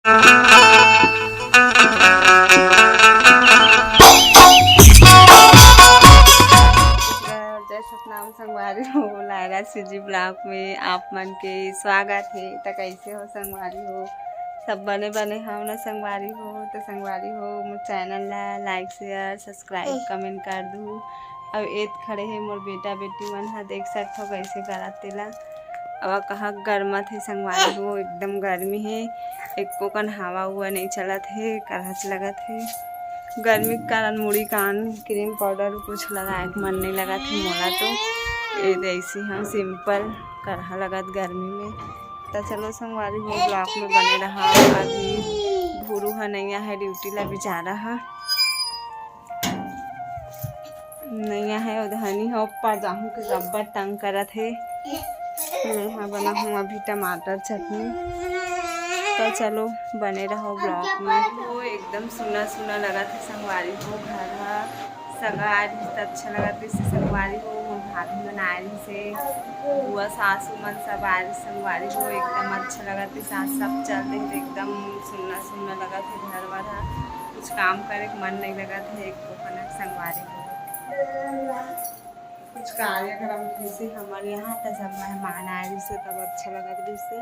जय सतनाम संगवारी हो लायरा सीजी ब्लॉक में आप मन के स्वागत है। तो कैसे हो संगवारी हो, सब बने बने हो ना संगवारी हो। तो संगवारी हो मोर चैनल ला लाइक शेयर सब्सक्राइब कमेंट कर दूँ। अब एत खड़े है मोर बेटा बेटी मन हा, देख सकते हो कैसे करत तेला। अब कहाँ गर्मत है संगवारी हो, एकदम गर्मी है, एको कन हवा हुआ नहीं चलत है, करहच लगत है। गर्मी के कारण मुड़ी कान क्रीम पाउडर कुछ लगाए के मन नहीं लगा था मोला। तो ये ऐसी हम सिंपल करहा लगत गर्मी में। तो चलो संगवारी हो ब्लॉक में बने रहा। अभी भूरू है नैया है ड्यूटी ला बेचारा है, नैया है उधनी हो ऊपर जाऊँ के गब्बर तंग करत है। मैं यहाँ बना हूँ अभी टमाटर चटनी। तो चलो बने रहो ब्लॉग में। वो एकदम सुना सुना लगा था संगवारी हो, घर सगार अच्छा लगा था इससे संगवारी हो। भाभी मन आए से बुआ सासू मन सब आए संगवारी हो, एकदम अच्छा लगा था। सास सब चल रहे थे, एकदम सुनना सुनना लगा था घर वाला, कुछ काम करे मन नहीं लगा था। एक तो कनक संगवारी हो कुछ कार्यक्रम जैसे हमारे यहाँ तो सब मेहमान आए से तब अच्छा लगा था। इससे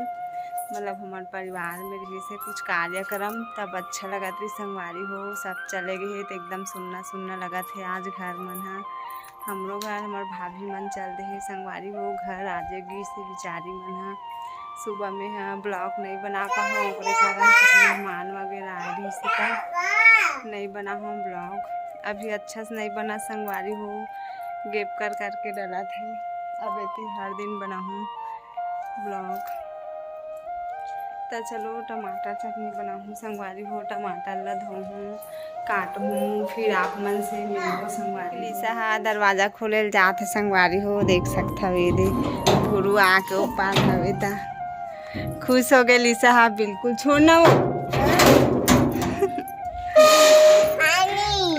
मतलब हमारे परिवार में जैसे कुछ कार्यक्रम तब अच्छा लगा था संगवारी हो। सब चले गए तो एकदम सुनना सुनना लगा थे। आज घर मन है हमरो घर हमारे भाभी मन चल रहे संगवारी हो, घर आ जाएगी से बेचारी मन है। सुबह में है ब्लॉग नहीं बना पाऊँ ओकरे कारण मेहमान वगैरह आ रही से तब नहीं बना हूँ ब्लॉग। अभी अच्छा से नहीं बना संगवारी हो, गेप कर करके डला थे। अब इतनी हर दिन बना हूँ ब्लॉग। तो चलो टमाटर चटनी बनाऊँ संगवारी हो। टमाटर ला धोऊँ काटूँ फिर आप मन से मिलो संगवारी। लिसा हा दरवाज़ा खोले जात है संगवारी हो, देख सकता हवे दे भूरू आके ऊपर हवे ता खुश हो गए लिसा हा। बिल्कुल छोड़ना वो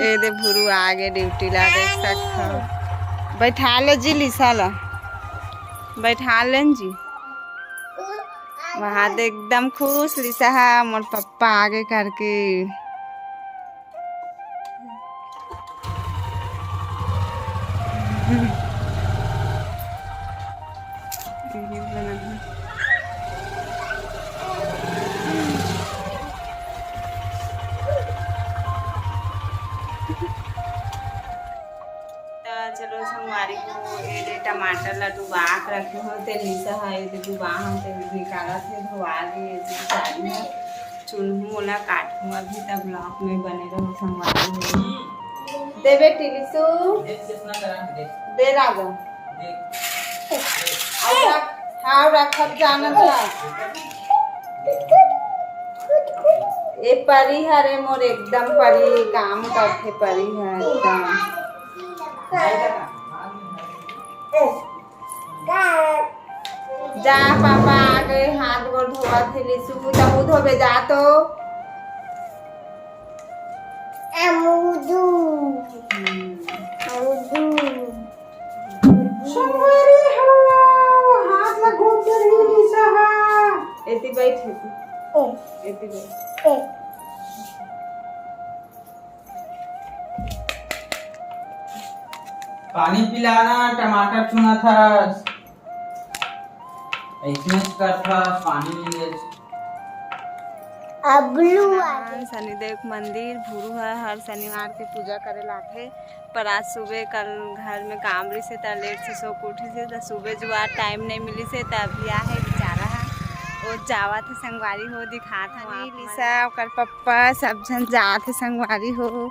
ए दे भूरू आगे ड्यूटी ला, देख सकता हो। बैठा ले जी लिसा ला, बैठा लें जी वहाँ दे एकदम खुश लिसा है मोर पप्पा आगे करके। चलो संगवारी हो ये टमाटर ला डुबा के रखे हो ते लिसा है ये डुबा हम ते निकाला थे धोआ लिए सारी में चुनहू मोला काटूँ। अभी तक ब्लॉक में बने रहो संगवारी हो। दे बेटी लिसू दे राजा हाँ रखब जाना था ये परी हरे मोर एकदम परी काम करते परी है एकदम। जा पापा आ गए हाथ गोड़ धोआ थे लिसू तमू धोबे जा तो हाथ ला घूम के रही लिसा एती बैठ एती बैठ। पानी पिलाना टमाटर चुना था ऐसे कर था पानी नहीं शनिदेव मंदिर भूरू है हर शनिवार के पूजा करे लाथे। पर आज सुबह कल घर में काम रही से तो लेट से सो उठी से तो सुबह जो टाइम नहीं मिली से तो अभी आ है बेचारा है वो जावा थे संगवारी हो दिखा था लिसा और पप्पा सब जन जाते संगवारी हो।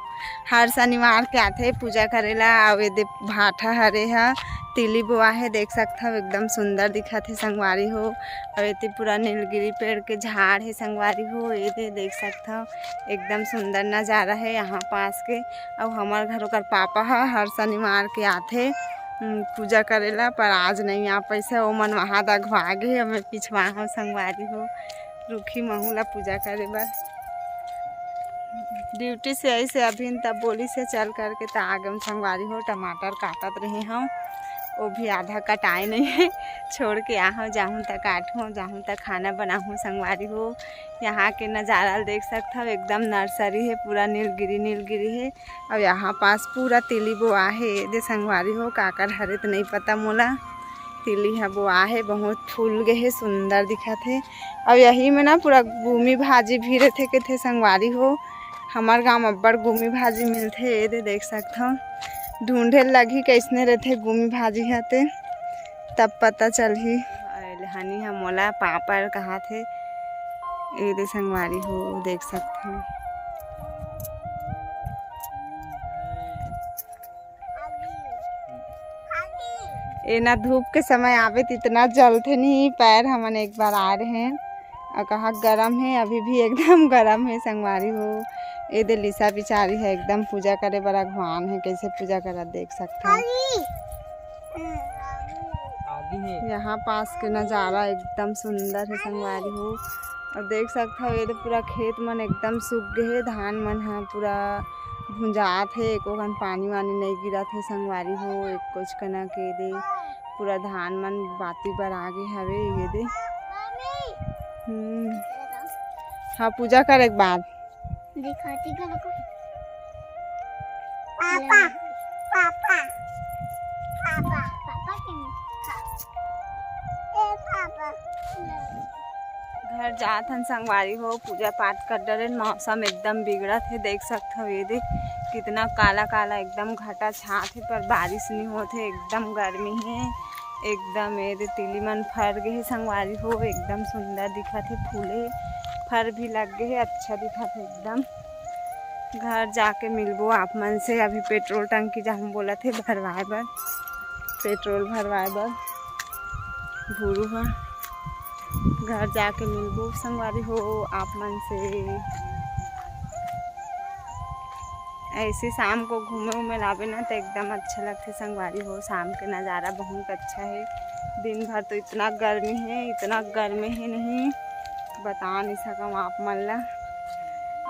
हर शनिवार के आते पूजा करेला और ये भाठा हरे है तिली बुआ है, देख सकता हो एकदम सुंदर दिखा थे संगवारी हो। और ये पूरा नीलगिरी पेड़ के झाड़ है संगवारी हो, ये देख सकता हो एकदम सुंदर नज़ारा है यहाँ पास के। और हमारे घर का पापा है हर शनिवार के आते पूजा करेला पर आज नहीं आ पैसे वो मन वहाँ तक भागे हमें पिछवा हो संगवारी हो रुखी महूला पूजा करे बस ड्यूटी से ऐसे अभी तब बोली से चल करके तो आगम संगवारी हो टमाटर काटत रहे हम वो भी आधा कटाए नहीं है, छोड़ के यहाँ जाऊँ तक काटूँ, जाऊँ तक खाना बनाऊँ संगवारी हो। यहाँ के नज़ारा देख सकते हो, एकदम नर्सरी है, पूरा नीलगिरी है। और यहाँ पास पूरा तिली बोआ है दे संगवारी हो, काकर हरे तो नहीं पता मोला। तिली है बोआ है, बहुत फूल गए है, सुंदर दिखा थे। और यही में ना पूरा गुमी भाजी भी रहते के थे संगवारी हो। हमार गाँव अब्बड़ गुमी भाजी मिलते ये देख सकते हो। ढूंढे लगी कैसने रहते गुमी भाजी हते, तब पता चलही। हनी हम मोला पापड़ कहा थे ये संगवारी हो, देख सकते हो। ये ना धूप के समय आवे तो इतना जलते नहीं पैर, हमन एक बार आ रहे हैं और कहा गरम है, अभी भी एकदम गरम है संगवारी हो। ये दे लिसा बिचारी है एकदम पूजा करे बड़ा भगवान है, कैसे पूजा करा देख सकते हैं। यहाँ पास के नज़ारा एकदम सुंदर है संगवारी हो। और देख सकते हो ये तो पूरा खेत मन एकदम सूख गए है, धान मन है पूरा भुंजात है, एको कन पानी वानी नहीं गिरा थे संगवारी हो। एक कुछ कना के दे पूरा धान मन बाती पर आगे हवे ये दे। हाँ पूजा करे के बाद दिखाती का लोग पापा पापा पापा पापा पापा घर जात हन संगवारी हो, पूजा पाठ कर डरे। मौसम एकदम बिगड़त है, देख सकते हो ये दे कितना काला काला एकदम घटा छात है, पर बारिश नहीं होते, एकदम गर्मी है एकदम। ये दे तिली मन फर गए है संगवारी हो, एकदम सुंदर दिखत है, फूले फर भी लग गए है, अच्छा दिखत है एकदम। घर जाके मिलबो आप मन से। अभी पेट्रोल टंकी जहाँ बोला थे भरवाए बर, पेट्रोल भरवाए बर भूरू है। घर जाके मिलबो संगवारी हो आप मन से। ऐसे शाम को घूमे उमे लावे ना तो एकदम अच्छा लगता है संगवारी हो। शाम के नज़ारा बहुत अच्छा है। दिन भर तो इतना गर्मी है, इतना गर्मी है नहीं बता नहीं सकूँ आप मन ला।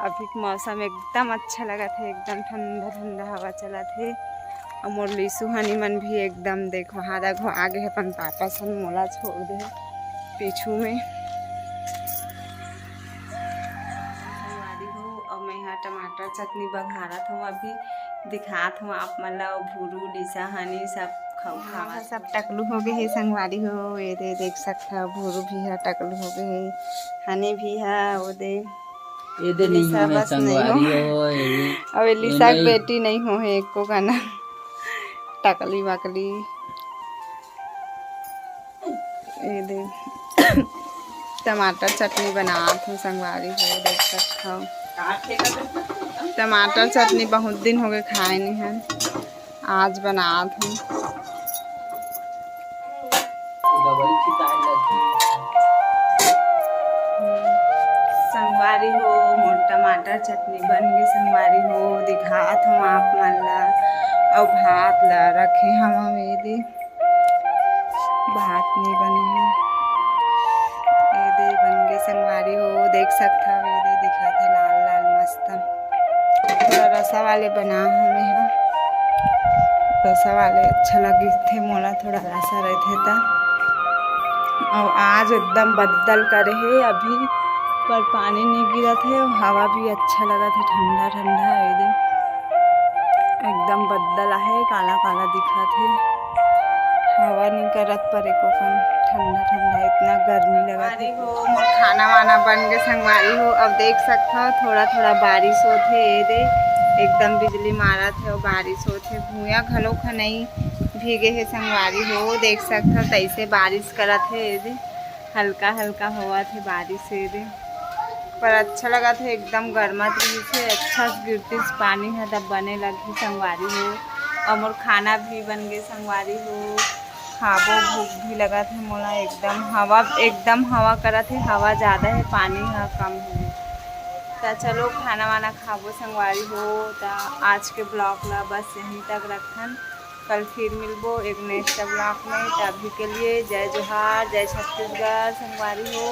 अभी मौसम एकदम अच्छा लगा था, एकदम ठंडा ठंडा हवा चला थे। और मोर लिसु हनी मन भी एकदम देखो हादा घो आगे अपन पापा सन मोला छोड़ दे पीछू में संगवारी हो। और मैं यहाँ टमाटर चटनी बघारत हूँ, अभी दिखात हूँ आप मन ला। भूरू लिसा हनी सब खावा सब टकलू हो गए है संगवारी हो। ये दे देख सकते हो, भूरू भी है, टकलू हो गए है, हनी भी है, वो दे ये दे नहीं हो संगवारी हो। अब लिसा की बेटी नहीं हो है एको गाना टकली वकली। ये दे टमाटर चटनी बनात हूँ संगवारी हो, देख सकते हो। टमाटर चटनी बहुत दिन हो गए खाए नहीं है, आज बनात हूँ। संगवारी हो मोर टमाटर चटनी बन गई संगवारी हो, दिखात हूँ आप मन ला। और भात ला रखे हवा में दे, भात नहीं बने हैं ये दे बन गए संगवारी हो, देख सकता हो। ये दे दिखा था लाल लाल मस्त। थोड़ा रसा वाले बना हमें यहाँ, रसा वाले अच्छा लगे थे मोला, थोड़ा रसा रहते था। और आज एकदम बदल करे है अभी, पर पानी नहीं गिरा थे और हवा भी अच्छा लगा था, ठंडा ठंडा है दे। एकदम बदला है, काला काला दिखा थे, हवा नहीं करत पर एको ठंडा ठंडा, इतना गर्मी लगा हो। मोर खाना वाना बन गए संगवारी हो। अब देख सकते हो थोड़ा थोड़ा बारिश होते ये दे, एकदम बिजली मारा थे और बारिश होते। भूया घलो नहीं भीगे है संगवारी हो, देख सकते हो तैसे बारिश करत है ये दे, हल्का हल्का हुआ थे बारिश ये दे, पर अच्छा लगा था, एकदम गर्मत रही थे, अच्छा गिरती पानी है तब बने लगी संगवारी हो। और मोर खाना भी बन गए संगवारी हो, खाबो भूख भी लगा था मोला। एकदम हवा करा थे, हवा ज़्यादा है, पानी है कम है। तो चलो खाना वाना खाबो संगवारी हो। तो आज के ब्लॉग ला बस यहीं तक रखन, कल फिर मिलबो एक नेक्स्ट ब्लॉग में। तो अभी के लिए जय जोहार, जय छत्तीसगढ़ संगवारी हो।